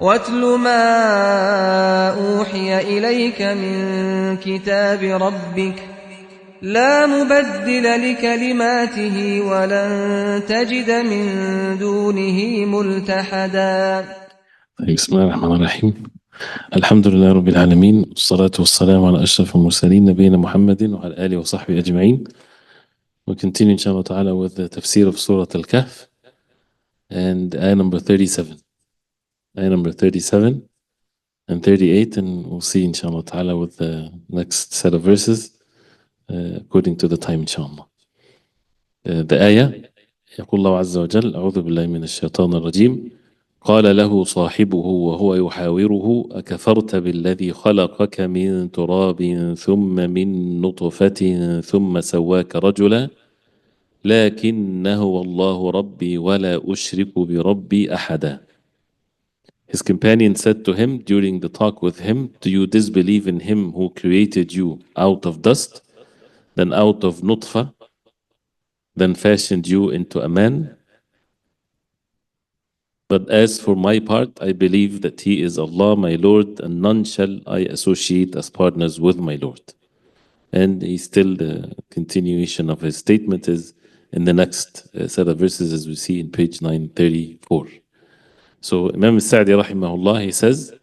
واتل ما أوحي إليك من كتاب ربك لا مبدل لكلماته ولن تجد من دونه ملتحدا. بسم الله الرحمن الرحيم. الحمد لله رب العالمين، والصلاة والسلام على أشرف المرسلين نبينا محمد وعلى آله وصحبه أجمعين. We'll continue inshallah ta'ala with the tafsir of Surah Al-Kahf and ayah number 37. Ayah number 37 and 38, and we'll see inshallah ta'ala with the next set of verses according to the time inshallah. The ayah يقول الله عز وجل: أعوذ بالله من الشيطان الرجيم. قال له صاحبه وهو يحاوره: أكفرت بالذي خلقك من تراب ثم من نطفة ثم سواك رجلا لكنه والله ربي ولا أشرك بربي أحدا. His companion said to him during the talk with him, do you disbelieve in him who created you out of dust, then out of nutfa, then fashioned you into a man? But as for my part, I believe that He is Allah, my Lord, and none shall I associate as partners with my Lord. And he still, the continuation of his statement is in the next set of verses, as we see in page 934. So Imam al-Sa'di rahimahullah, he says,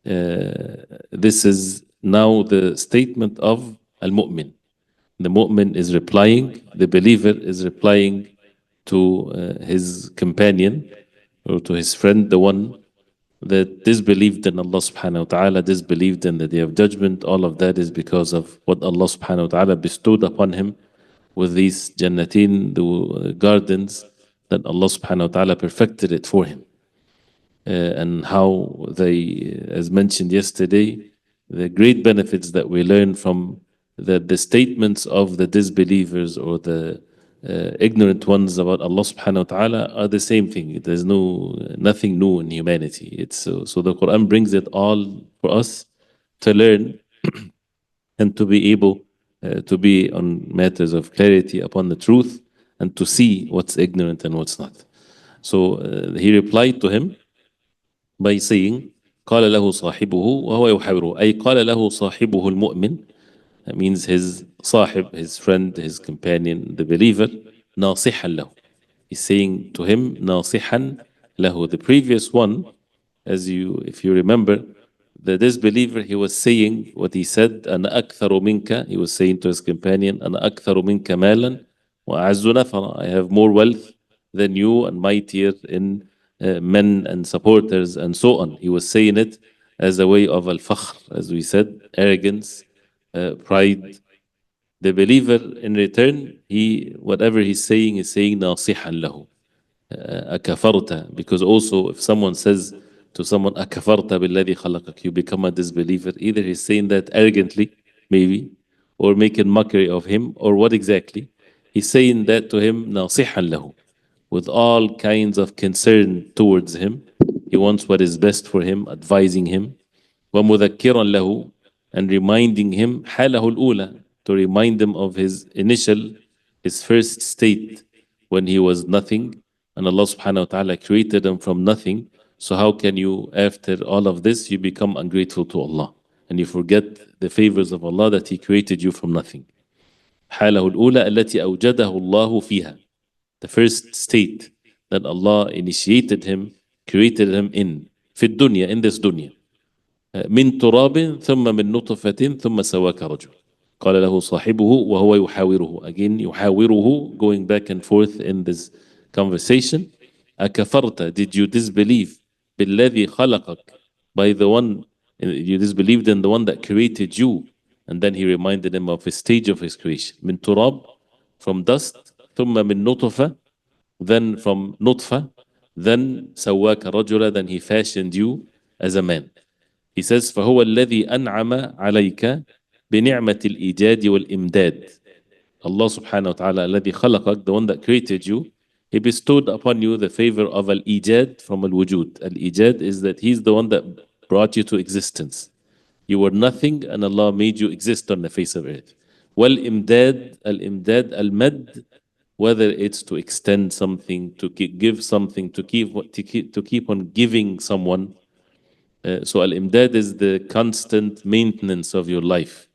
this is now the statement of al-mu'min. The mu'min is replying, the believer is replying to his companion, or to his friend, the one that disbelieved in Allah subhanahu wa ta'ala, disbelieved in the Day of Judgment. All of that is because of what Allah subhanahu wa ta'ala bestowed upon him with these jannatin, the gardens that Allah subhanahu wa ta'ala perfected it for him. And how they, as mentioned yesterday, the great benefits that we learn from the statements of the disbelievers or the ignorant ones about Allah subhanahu wa ta'ala are the same thing. There's nothing new in humanity. It's so the Quran brings it all for us to learn and to be able to be on matters of clarity upon the truth and to see what's ignorant and what's not. So he replied to him by saying قال له صاحبه وهو يحاوره, أي قال له صاحبه المؤمن. That means his sahib, his friend, his companion, the believer, ناصحا له. He's saying to him ناصحا له. The previous one, if you remember, the disbeliever, he was saying what he said, أنا أكثر منك. He was saying to his companion, أنا أكثر منك مالا وأعز نفرا. I have more wealth than you and mightier in men and supporters and so on. He was saying it as a way of al-fakhr, as we said, arrogance, pride. The believer in return, whatever he's saying is saying ناصحا له. أكفرت, because also if someone says to someone أكفرت بالذي خلقك, you become a disbeliever. Either he's saying that arrogantly, maybe, or making mockery of him, or what exactly? He's saying that to him ناصحا له, with all kinds of concern towards him. He wants what is best for him, advising him. ومذكرا له, and reminding him حاله الأولى, to remind him of his first state when he was nothing, and Allah subhanahu wa ta'ala created him from nothing. So how can you, after all of this, you become ungrateful to Allah and you forget the favors of Allah that He created you from nothing? حاله الأولى التي أوجده الله فيها, the first state that Allah initiated him, created him in, في الدنيا, in this dunya. من تراب ثم من نطفة ثم سواك رجل. قال له صاحبه وهو يحاوره. Again, يحاوره, going back and forth in this conversation. أكفرت, did you disbelieve بالذي خلقك, by the one, you disbelieved in the one that created you. And then he reminded him of the stage of his creation. من تراب, from dust, ثم من نطفة, then from nutfa, then سواك رجلا, then he fashioned you as a man. He says فهو الذي أنعم عليك بنعمة الإيجاد والإمداد. Allah subhanahu wa ta'ala الذي خلقك, the one that created you, He bestowed upon you the favor of al-ijad from al-wujud. Al-ijad is that He's the one that brought you to existence. You were nothing and Allah made you exist on the face of earth. Wal-imdad, al-imdad, al-mad, whether it's to extend something, to give something, to keep on giving someone So al-imdad is the constant maintenance of your life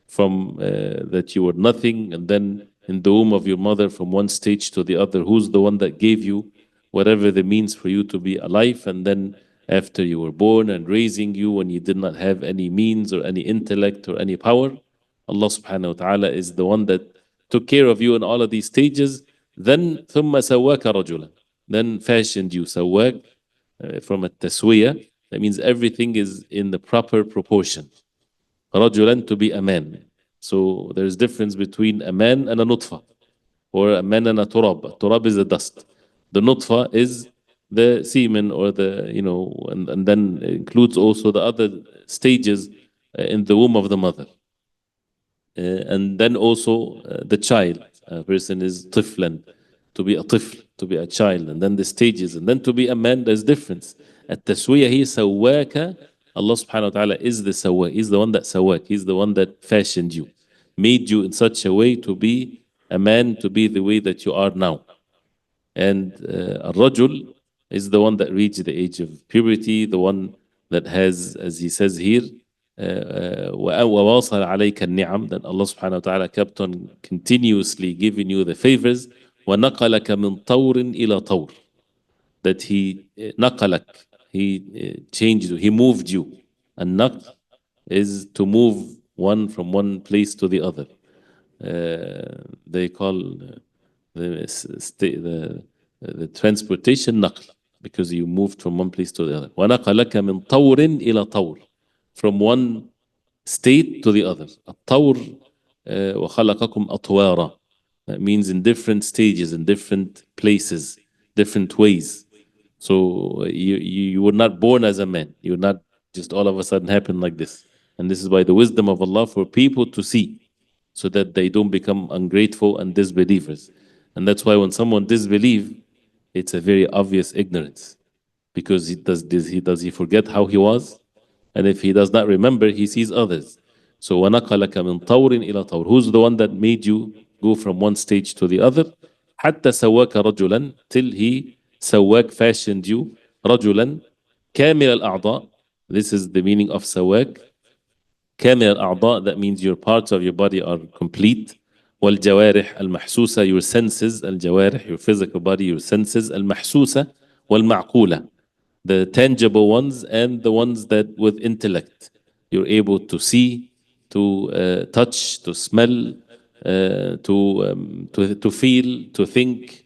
from that you were nothing and then in the womb of your mother from one stage to the other. Who's the one that gave you whatever the means for you to be alive? And then after you were born and raising you when you did not have any means or any intellect or any power, Allah subhanahu wa ta'ala is the one that took care of you in all of these stages. Then ثم سواك رجلا, then fashioned you سواك from a taswiyah. That means everything is in the proper proportion. رجلا, to be a man. So there's difference between a man and a nutfa, or a man and a turab. Turab is the dust. The nutfa is the semen or the, and then it includes also the other stages in the womb of the mother. And then also the child. A person is tiflan, to be a tifl, to be a child, and then the stages, and then to be a man, there's difference. At taswiyah, he sawaka. Allah subhanahu wa ta'ala is the sawak. He's the one that sawak. He's the one that fashioned you, made you in such a way to be a man, to be the way that you are now. And al-rajul is the one that reached the age of puberty, the one that has, as he says here, وَوَاصَلَ عَلَيْكَ النِّعَمْ, that Allah subhanahu wa ta'ala kept on continuously giving you the favors. وَنَقَلَكَ مِنْ طَوْرٍ إِلَى طَوْرٍ, that he نقلك, he changed you, he moved you. And naql is to move one from one place to the other. They call the transportation naql, because you moved from one place to the other. وَنَقَلَكَ مِنْ طَوْرٍ إِلَى طَوْرٍ, from one state to the other. الطور وَخَلَقَكُمْ أَطْوَارًا, that means in different stages, in different places, different ways. So you were not born as a man. You're not just all of a sudden happen like this. And this is by the wisdom of Allah for people to see, so that they don't become ungrateful and disbelievers. And that's why when someone disbelieves, it's a very obvious ignorance, because does he forget how he was? And if he does not remember, he sees others. So وَنَقَلَكَ مِنْ طَوْرٍ إِلَى طَوْرٍ, who's the one that made you go from one stage to the other? حَتَّى سَوَّاكَ رَجُلًا, till he سَوَّاك, fashioned you, رَجُلًا كَامِلَ الْأَعْضَاء. This is the meaning of سَوَّاك. كامل الأعضاء, that means your parts of your body are complete. والجوارح المحسوسة, your senses. الجوارح, your physical body, your senses. المحسوسة والمعقولة, the tangible ones and the ones that with intellect. You're able to see, to touch, to smell, to feel, to think,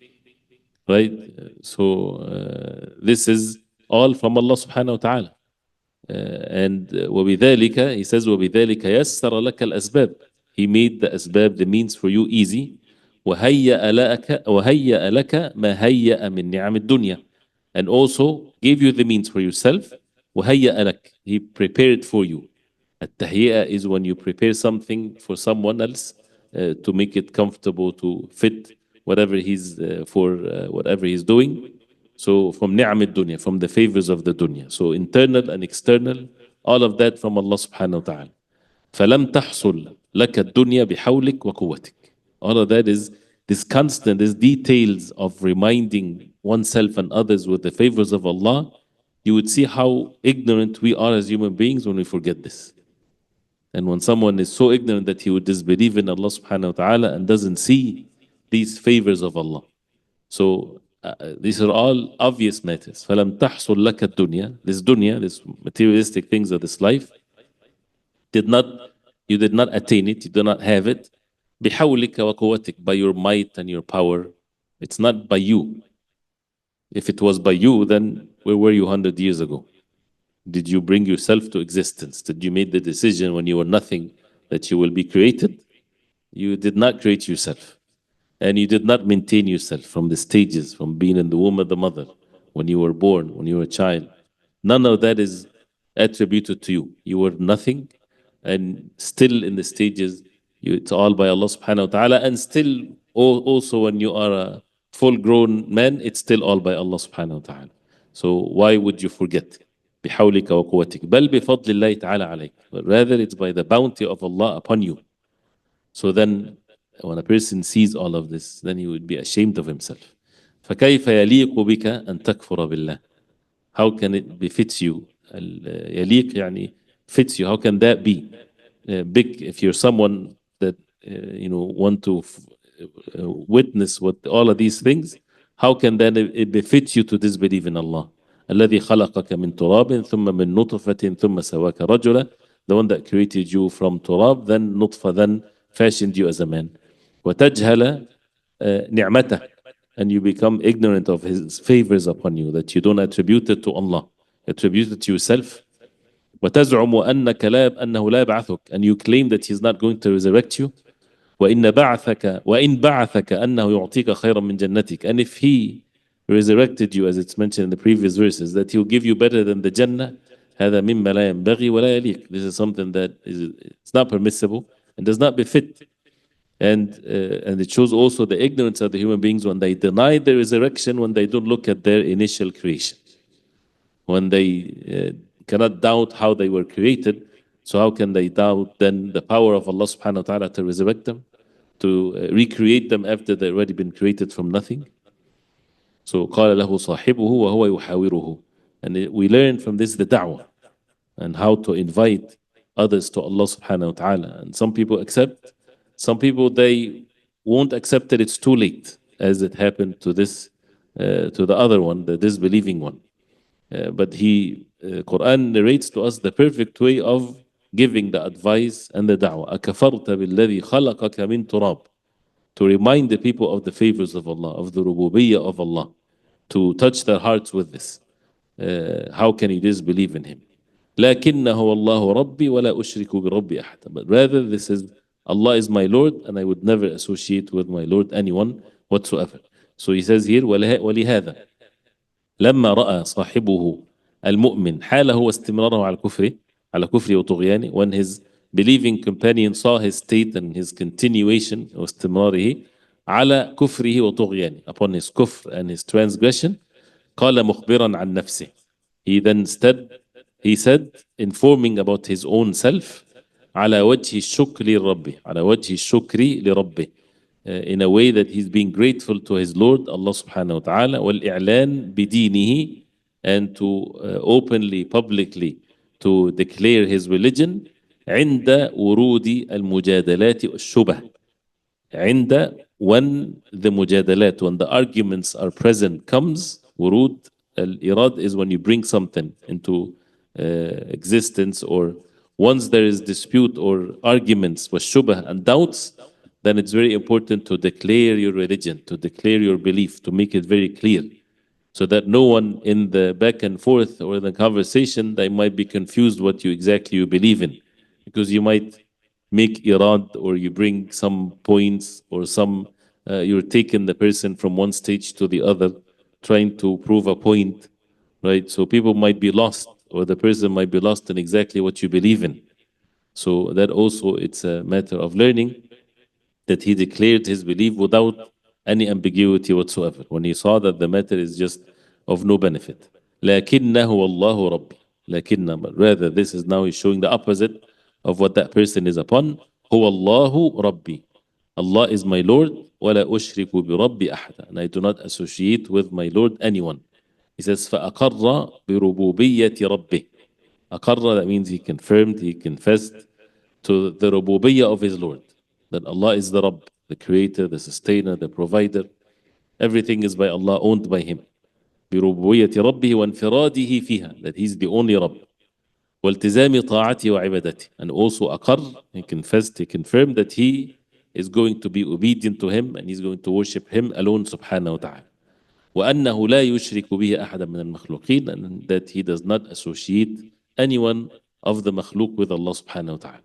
right? So this is all from Allah subhanahu wa ta'ala. And وبذلك, he says, وبذلك يسر لك الأسباب. He made the asbab, the means for you, easy. وهيأ لك ما هيأ من نعم الدنيا, and also gave you the means for yourself. وهيأ لك, he prepared for you. التهيئة is when you prepare something for someone else to make it comfortable, to fit whatever he's for whatever he's doing. So from ni'am dunya, from the favors of the dunya. So internal and external, all of that from Allah subhanahu wa ta'ala. فَلَمْ تَحْصُلْ لَكَ الدُّنْيَا بِحَوْلِكَ وَقُوَّتِكَ. All of that is this constant, these details of reminding oneself and others with the favors of Allah. You would see how ignorant we are as human beings when we forget this. And when someone is so ignorant that he would disbelieve in Allah subhanahu wa ta'ala and doesn't see these favors of Allah. So these are all obvious matters. فَلَمْ تَحْصُلْ لَكَ الدُّنْيا, this dunya, this materialistic things of this life, you did not attain it, you do not have it. بِحَوْلِكَ وَقُوَّتِكَ, by your might and your power. It's not by you. If it was by you, then where were you 100 years ago? Did you bring yourself to existence? Did you make the decision when you were nothing that you will be created? You did not create yourself. And you did not maintain yourself from the stages, from being in the womb of the mother, when you were born, when you were a child. None of that is attributed to you. You were nothing, and still in the stages, it's all by Allah subhanahu wa ta'ala. And still, also when you are a full-grown man, it's still all by Allah subhanahu wa ta'ala. So why would you forget? بِحَوْلِكَ وَقُوَّتِكَ بَلْ بِفَضْلِ اللَّهِ تَعَالَى عَلَيْكَ. But rather, it's by the bounty of Allah upon you. So then, when a person sees all of this, then he would be ashamed of himself. فَكَيْفَ يَلِيقُ بِكَ أَن تَكْفُرَ بِاللَّهِ. How can it befit you يليق يعني fits you. How can that be big if you're someone that want to witness what all of these things? How can that it befit you to disbelieve in Allah? الذي خلقك من تراب ثم من نطفة ثم سواك رجلا. The one that created you from turab, then nutfa, then fashioned you as a man. وتجهل نعمته, and you become ignorant of his favors upon you, that you don't attribute it to Allah, attribute it to yourself. وتزعم أنه لا يبعثك, and you claim that he's not going to resurrect you. وإن بعثك أنه يعطيك خيرا من جنتك, and if he resurrected you, as it's mentioned in the previous verses, that he'll give you better than the Jannah. هذا مما لا ينبغي ولا يليق. This is something that it's not permissible and does not befit. And it shows also the ignorance of the human beings when they deny the resurrection, when they don't look at their initial creation, when they cannot doubt how they were created. So how can they doubt then the power of Allah subhanahu wa ta'ala to resurrect them, to recreate them after they've already been created from nothing? So قال له صاحبه وهو يحاوره. And we learn from this the da'wah and how to invite others to Allah subhanahu wa ta'ala. And some people accept, some people they won't accept it, it's too late, as it happened to this, to the other one, the disbelieving one. But Quran narrates to us the perfect way of giving the advice and the da'wah. أَكَفَرْتَ بِالَّذِي خَلَقَكَ مِن تُرَابٍ, to remind the people of the favors of Allah, of the rububiyyah of Allah, to touch their hearts with this. How can you disbelieve in Him? لكنه والله ربي ولا أشرك بربي أحد. But rather this is, Allah is my Lord and I would never associate with my Lord anyone whatsoever. So he says here ولهذا لما رأى صاحبه المؤمن حاله واستمراره على كفره وطغيانه, when his believing companion saw his state and his continuation واستمراره على كفره وطغيانه, upon his kufr and his transgression, قال مخبرا عن نفسه. He said, informing about his own self, على وجه الشكر لربه, على وجه الشكر لربه, in a way that he's being grateful to his Lord Allah subhanahu wa ta'ala, والإعلان بدينه, and to openly, publicly, to declare his religion, عند ورود المجادلات والشبه. عند, when the mujadalat, when the arguments are present, comes. ورود al-irad is when you bring something into existence, or once there is dispute or arguments with shubah and doubts, then it's very important to declare your religion, to declare your belief, to make it very clear, so that no one in the back and forth or in the conversation, they might be confused what you exactly you believe in, because you might make irad, or you bring some points, or some you're taking the person from one stage to the other, trying to prove a point, right? So people might be lost, or the person might be lost in exactly what you believe in. So that also, it's a matter of learning, that he declared his belief without any ambiguity whatsoever, when he saw that the matter is just of no benefit. لكنه والله ربي. لكن, but rather this is now he's showing the opposite of what that person is upon. هو الله ربي. Allah is my Lord. ولا أشرك بربي أحدا. And I do not associate with my Lord anyone. He says فأقر بربوبية ربه. أقر, that means he confirmed, he confessed to the rububiyyah of his Lord, that Allah is the Rabb, the creator, the sustainer, the provider. Everything is by Allah, owned by him. بربوبية ربه وانفراده فيها, that he's the only Rabb. والتزام طاعته وعبادته. And also أقر, he confessed, he confirmed that he is going to be obedient to him, and he's going to worship him alone subhanahu wa ta'ala. وأنه لا يشرك به أحدا من المخلوقين, and that he does not associate anyone of the makhluk with Allah subhanahu wa ta'ala.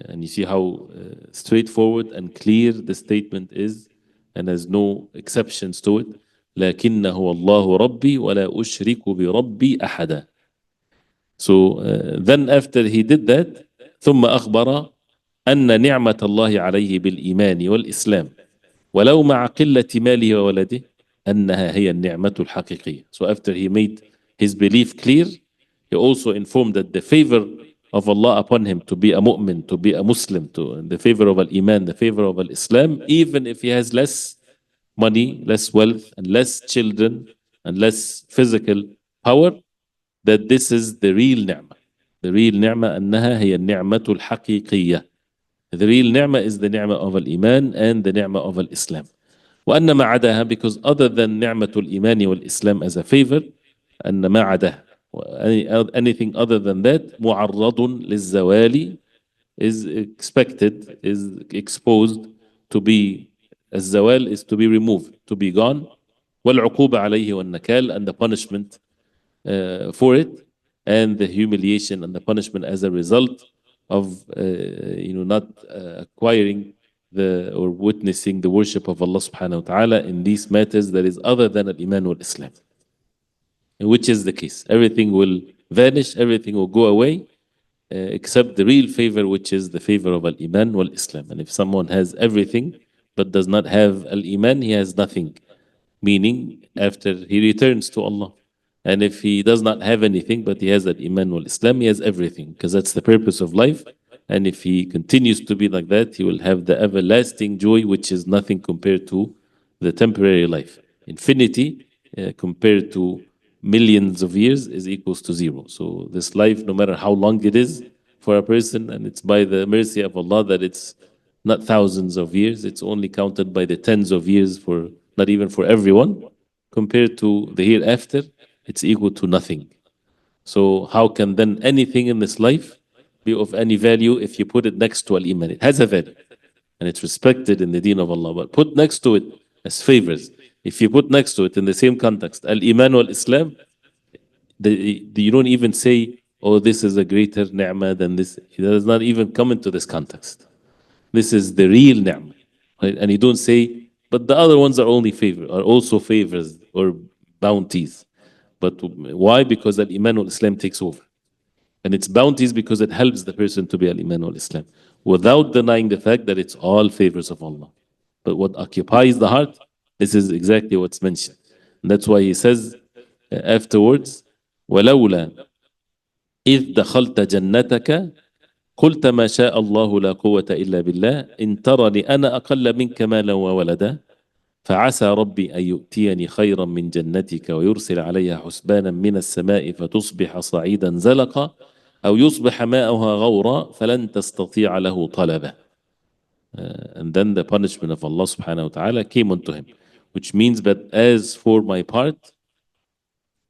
And you see how straightforward and clear the statement is, and there's no exceptions to it. لكنه الله ربي ولا أشرك بربي أحدا. So then after he did that, ثم أخبر أن نعمة الله عليه بالإيمان والإسلام ولو مع قلة ماله وولده أنها هي النعمة الحقيقية. So after he made his belief clear, he also informed that the favor of Allah upon him to be a mu'min, to be a Muslim, to the favor of al-Iman, the favor of al-Islam, even if he has less money, less wealth, and less children, and less physical power, that this is the real ni'mah. The real ni'mah أنها هي النعمة الحقيقية. The real ni'mah is the ni'mah of al-Iman and the ni'mah of al-Islam. وأن ما عداها, because other than نعمة الإيمان والإسلام as a favor, أن ما عداها, anything other than that, معرض للزوال, is expected, is exposed to be, الزوال is to be removed, to be gone, والعقوبة عليه والنكال, and the punishment for it, and the humiliation and the punishment as a result of not acquiring or witnessing the worship of Allah subhanahu wa ta'ala in these matters that is other than al-Iman wal Islam. Which is the case. Everything will vanish, everything will go away, except the real favor, which is the favor of al-Iman wal Islam. And if someone has everything but does not have al-Iman, he has nothing. Meaning, after he returns to Allah. And if he does not have anything, but he has al-Iman wal Islam, he has everything, because that's the purpose of life. And if he continues to be like that, he will have the everlasting joy, which is nothing compared to the temporary life. Infinity, compared to millions of years, is equals to zero. So this life, no matter how long it is for a person, and it's by the mercy of Allah that it's not thousands of years, it's only counted by the tens of years, for not even for everyone, compared to the hereafter, it's equal to nothing. So how can then anything in this life be of any value if you put it next to al-Iman? It has a value and it's respected in the deen of Allah, but put next to it as favors. If you put next to it in the same context, al-Iman wal-Islam, you don't even say, oh, this is a greater ni'mah than this. It does not even come into this context. This is the real ni'mah. Right? And you don't say, but the other ones are only are also favors or bounties. But why? Because al-Iman wal-Islam takes over. And it's bounties because it helps the person to be al-Iman wal-Islam, without denying the fact that it's all favors of Allah. But what occupies the heart, this is exactly what's mentioned. And that's why he says afterwards, وَلَوْلَا إِذْ دَخَلْتَ جَنَّتَكَ قُلْتَ مَا شَاءَ اللَّهُ لَا قُوَّةَ إِلَّا بِاللَّهِ إِن تَرَنِ أَنَا أَقَلَّ مِنْكَ مَالًا وَوَلَدًا فعسى ربي أن يؤتيني خيرا من جنتك ويرسل عليها حسبانا من السماء فتصبح صعيدا زلقا أو يصبح ماؤها غورا فلن تستطيع له طلبا. And then the punishment of Allah subhanahu wa ta'ala came unto him, which means that as for my part,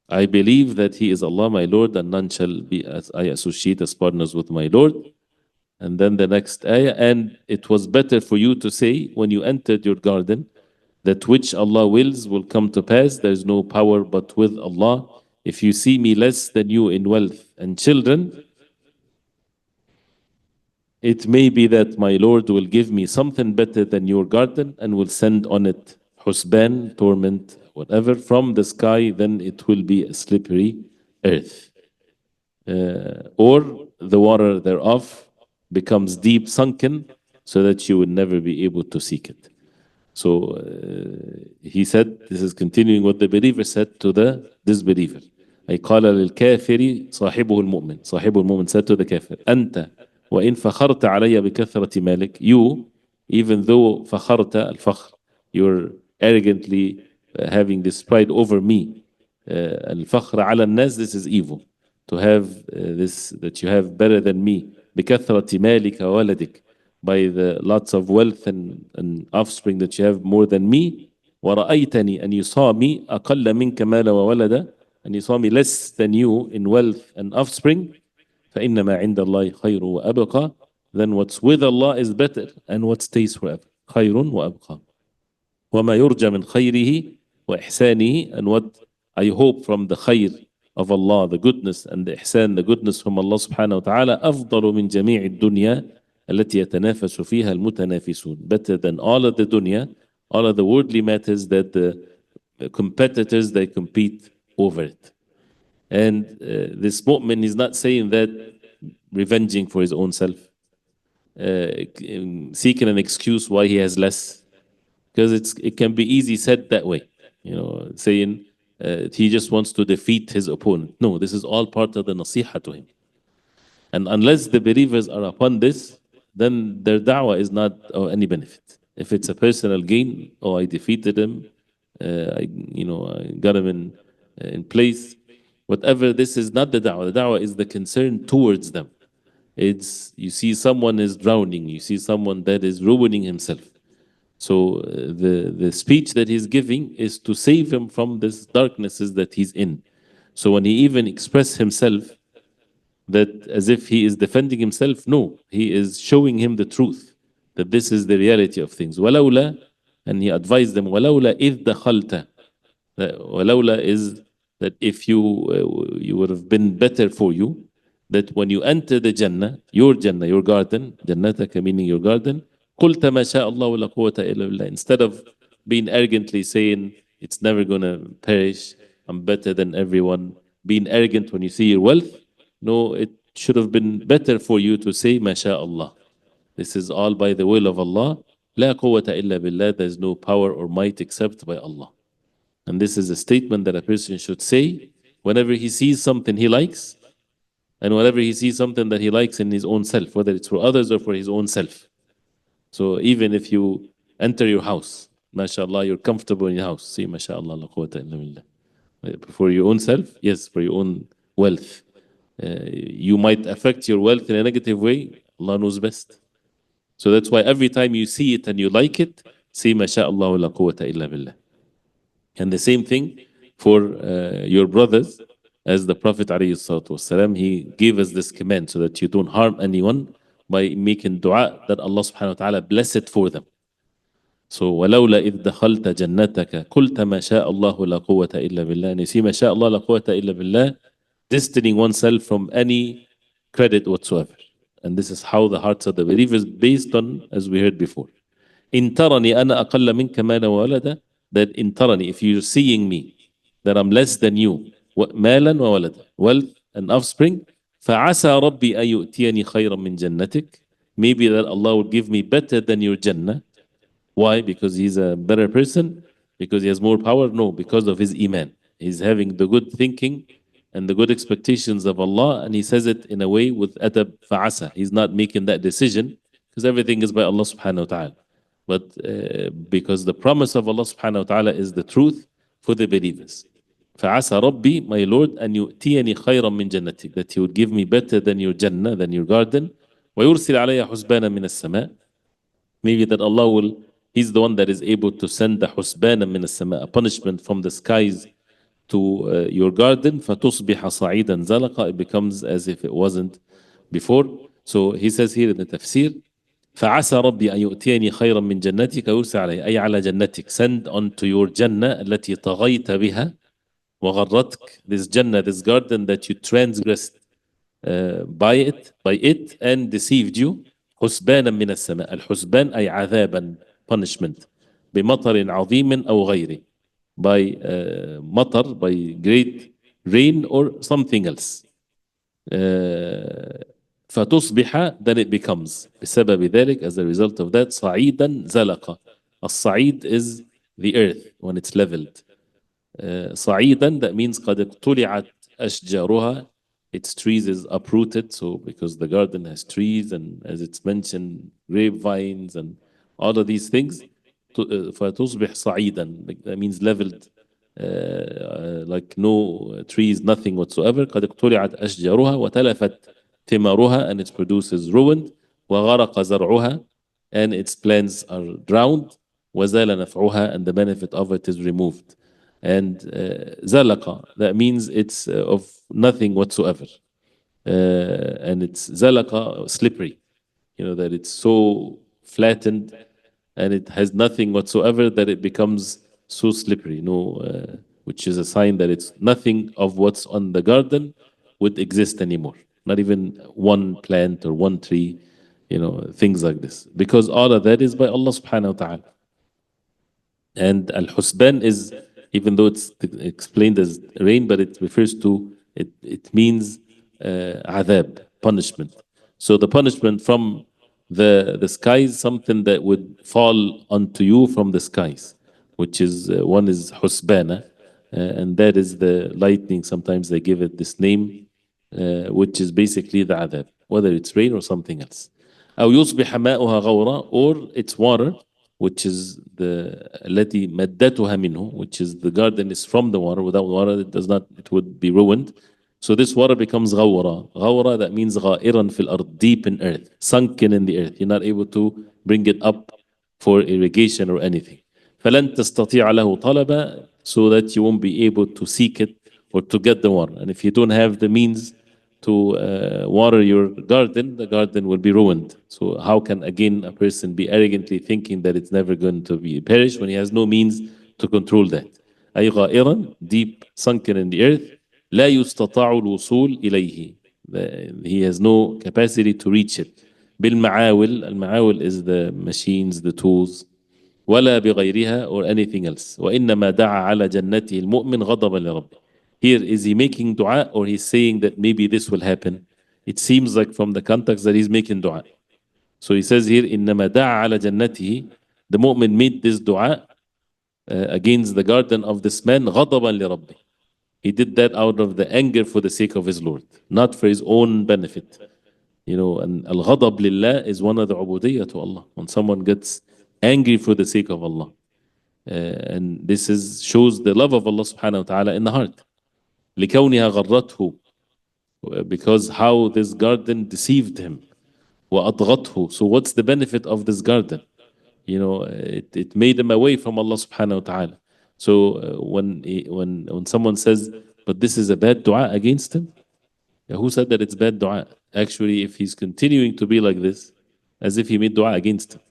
I believe that He is Allah my Lord, and none shall be as I associate as partners with my Lord. And then the next ayah, and it was better for you to say when you entered your garden, that which Allah wills will come to pass. There is no power but with Allah. If you see me less than you in wealth and children, it may be that my Lord will give me something better than your garden and will send on it husban, torment, whatever, from the sky, then it will be a slippery earth. Or the water thereof becomes deep sunken so that you will never be able to seek it. So he said, this is continuing what the believer said to the disbeliever. أي قال للكافر صاحبه المؤمن. صاحبه المؤمن said to the kafir, أنت وإن فخرت علي بكثرة مالك. You, even though فخرت الفخر, you're arrogantly having this pride over me. الفخر على الناس, this is evil. To have this, that you have better than me. بكثرة مالك وولدك, by the lots of wealth and offspring that you have more than me. ورأيتني, and you saw me أقل منك مالا وولدا, and you saw me less than you in wealth and offspring. فإنما عند الله خير وأبقى, then what's with Allah is better and what stays forever. خير وأبقى. وما يرجى من خيره وإحسانه, and what I hope from the خير of Allah, the goodness, and the ihsan, the goodness from Allah subhanahu wa ta'ala, أفضل من جميع الدنيا التي يتنافس فيها المتنافسون, better than all of the dunya, all of the worldly matters that the competitors, they compete over it. And this mu'min is not saying that revenging for his own self, seeking an excuse why he has less, because it can be easy said that way, saying he just wants to defeat his opponent. No, this is all part of the nasiha to him. And unless the believers are upon this, then their da'wah is not of any benefit. If it's a personal gain, oh, I defeated him, I got him in place, Whatever, this is not the da'wah. The da'wah is the concern towards them. It's, you see someone is drowning, you see someone that is ruining himself. So the speech that he's giving is to save him from this darknesses that he's in. So when he even express himself that as if he is defending himself, no, he is showing him the truth, that this is the reality of things. ولولا, and he advised them, ولولا إذ دخلت. ولولا is that if you would have been better for you, that when you enter the Jannah, your garden, جنتك meaning your garden, قلت ما شاء الله ولا قوة إلا بالله. Instead of being arrogantly saying, it's never gonna perish, I'm better than everyone, being arrogant when you see your wealth, no, it should have been better for you to say, ما شاء الله. This is all by the will of Allah. لا قوة إلا بالله. There is no power or might except by Allah. And this is a statement that a person should say whenever he sees something he likes, and whenever he sees something that he likes in his own self, whether it's for others or for his own self. So even if you enter your house, mashallah, you're comfortable in your house, see, mashallah, la quwwata illa billah. For your own self, yes, for your own wealth. You might affect your wealth in a negative way, Allah knows best. So that's why every time you see it and you like it, say, mashallah, la quwwata illa billah. And the same thing for your brothers, as the Prophet ﷺ, he gave us this command so that you don't harm anyone by making dua that Allah subhanahu wa ta'ala bless it for them. So ولولا إذ دخلت جنتك قلت ما شاء الله لا قوة إلا بالله. And you see ما شاء الله لا قوة إلا بالله, distancing oneself from any credit whatsoever. And this is how the hearts of the believers based on, as we heard before. إن ترني أنا أقل منك مالا وولدا, that in tarani, if you're seeing me, that I'm less than you, مالا وولدا, wealth and offspring, فعسى ربي أن يؤتيني خيرا من جنتك, maybe that Allah would give me better than your Jannah. Why? Because he's a better person? Because he has more power? No, because of his iman. He's having the good thinking and the good expectations of Allah, and he says it in a way with adab fa'asa. He's not making that decision because everything is by Allah subhanahu wa ta'ala. But because the promise of Allah subhanahu wa ta'ala is the truth for the believers. فَعَسَى رَبِّي, my Lord, أَنْ يُؤْتِيَنِي خَيْرًا مِنْ جَنَّتِكَ, that He would give me better than your Jannah, than your garden. وَيُرْسِلْ عَلَيَّ حُسْبَانًا مِنَ السَّمَاءِ, maybe that Allah will, He's the one that is able to send the حُسْبَانًا مِنَ السَّمَاء, a punishment from the skies to your garden. فَتُصْبِحَ صَعِيدًا زَلَقًا, it becomes as if it wasn't before. So he says here in the tafsir, فعسى ربي أن يؤتيني خيرا من جنتك ويرسل علي, أي على جنتك, send unto your جنة التي طغيت بها وغرتك, this Jannah, this garden that you transgressed by it and deceived you, حسبانا من السماء. الحسبان أي عذابا, punishment, بمطر عظيم أو غيره, by مطر, by great rain or something else. فتصبح, then it becomes, بسبب ذلك, as a result of that, صعيدا زلقا. الصعيد is the earth when it's leveled. صعيدا, that means قد اقتلعت أشجارها, its trees is uprooted. So because the garden has trees and, as it's mentioned, grapevines and all of these things, فتصبح صعيدا, that means leveled, like no trees, nothing whatsoever. قد اقتلعت أشجارها وتلفت ثمارها, and it produces ruined. وغرق زرعها, and its plants are drowned. وزال نفعها, and the benefit of it is removed. And زلق, that means it's of nothing whatsoever. And it's زلق, slippery, that it's so flattened and it has nothing whatsoever that it becomes so slippery, which is a sign that it's nothing of what's on the garden would exist anymore. Not even one plant or one tree, things like this. Because all of that is by Allah subhanahu wa ta'ala. And al-husban is, even though it's explained as rain, but it refers to, it means adhab, punishment. So the punishment from the skies, something that would fall onto you from the skies, which is, one is husbana, and that is the lightning. Sometimes they give it this name, which is basically the adhab, whether it's rain or something else. أو يصبح ماؤها غورا, or its water which is the التي مدتها منه, which is the garden is from the water. Without water, it would be ruined. So this water becomes غورة. غورة, that means غائرا في الأرض, deep in earth, sunken in the earth. You're not able to bring it up for irrigation or anything. فلن تستطيع له طلبا, so that you won't be able to seek it or to get the water. And if you don't have the means to water your garden, the garden will be ruined. So how can again a person be arrogantly thinking that it's never going to be perished when he has no means to control that? أي غائرا, deep sunken in the earth, لا يستطاع الوصول إليه. He has no capacity to reach it. بالمعاول, المعاول is the machines, the tools. ولا بغيرها or anything else. وإنما دعا على جنته المؤمن غضبا لربه. Here, is he making dua or he's saying that maybe this will happen? It seems like from the context that he's making dua. So he says here, إنما دعا على جنته, the mu'min made this dua against the garden of this man غضبا لربه. He did that out of the anger for the sake of his Lord, not for his own benefit. You know, and al-ghadab lillah is one of the ubudiyyah to Allah. When someone gets angry for the sake of Allah. And this shows the love of Allah subhanahu wa ta'ala in the heart. لكونها غرته, because how this garden deceived him. وأطغته, so what's the benefit of this garden? You know, it made him away from Allah subhanahu wa ta'ala. So when someone says, but this is a bad dua against him, who said that it's bad dua? Actually, if he's continuing to be like this, as if he made dua against him.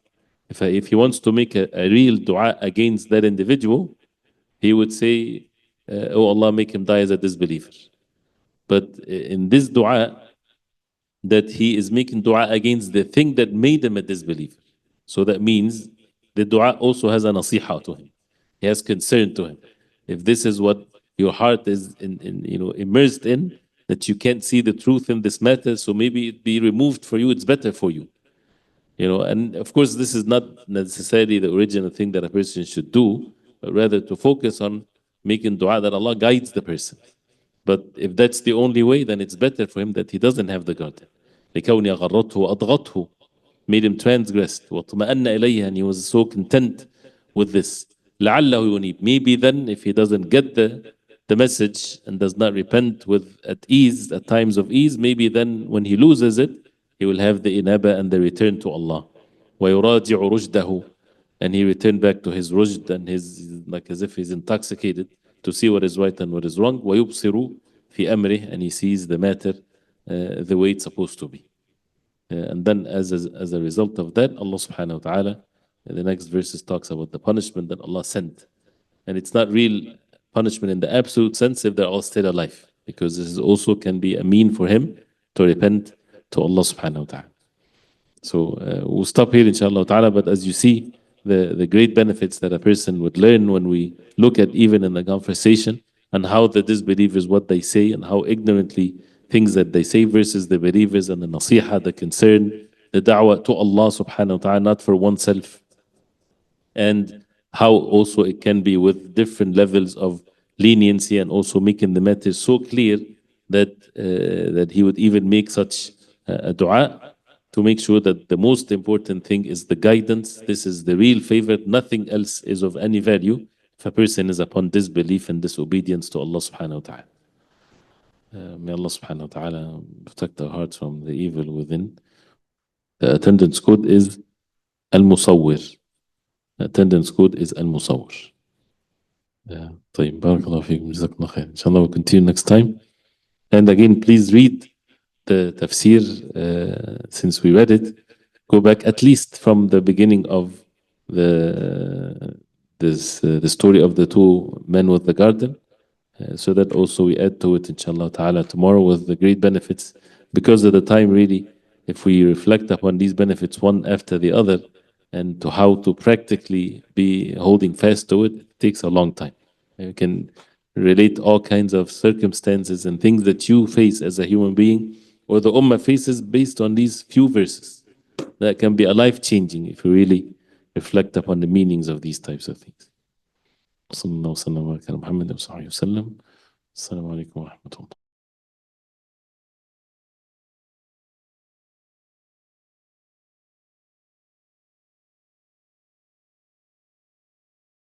If he wants to make a real dua against that individual, he would say, oh Allah, make him die as a disbeliever. But in this dua, that he is making dua against the thing that made him a disbeliever. So that means the dua also has a nasiha to him. He has concern to him. If this is what your heart is immersed in, that you can't see the truth in this matter, so maybe it be removed for you, it's better for you. You know, and of course, this is not necessarily the original thing that a person should do, but rather to focus on making dua that Allah guides the person. But if that's the only way, then it's better for him that he doesn't have the garden. لكوني غرته وأضغته, made him transgressed. وطمأن إليها, and he was so content with this. لعله ينيب, maybe then if he doesn't get the message and does not repent with at ease, at times of ease, maybe then when he loses it, he will have the inaba and the return to Allah. ويراجع رشده, and he returned back to his rujd and his, like as if he's intoxicated, to see what is right and what is wrong. ويبصر في أمره, and he sees the matter the way it's supposed to be. And then as a result of that, Allah subhanahu wa ta'ala, the next verses talks about the punishment that Allah sent. And it's not real punishment in the absolute sense if they're all still alive, because this is also can be a mean for him to repent to Allah subhanahu wa ta'ala. So we'll stop here inshallah ta'ala, but as you see, the great benefits that a person would learn when we look at even in the conversation and how the disbelievers, what they say and how ignorantly things that they say versus the believers, and the nasiha, the concern, the da'wah to Allah subhanahu wa ta'ala, not for oneself. And how also it can be with different levels of leniency, and also making the matter so clear that he would even make such a dua to make sure that the most important thing is the guidance. This is the real favor. Nothing else is of any value if a person is upon disbelief and disobedience to Allah subhanahu wa ta'ala. May Allah subhanahu wa ta'ala protect our hearts from the evil within. The attendance code is Al-Musawwir. The attendance code is Al-Musawwir. طيب, barakallahu feekum, jazakallah khair. Inshallah we'll continue next time. And again, please read the Tafseer since we read it. Go back at least from the beginning of the story of the two men with the garden, so that also we add to it inshallah ta'ala tomorrow with the great benefits. Because of the time, really, if we reflect upon these benefits one after the other and to how to practically be holding fast to it, it takes a long time. You can relate all kinds of circumstances and things that you face as a human being or the ummah faces based on these few verses. That can be a life-changing if you really reflect upon the meanings of these types of things. صلى الله وسلم على محمد وصحبه وسلم. السلام عليكم ورحمة الله.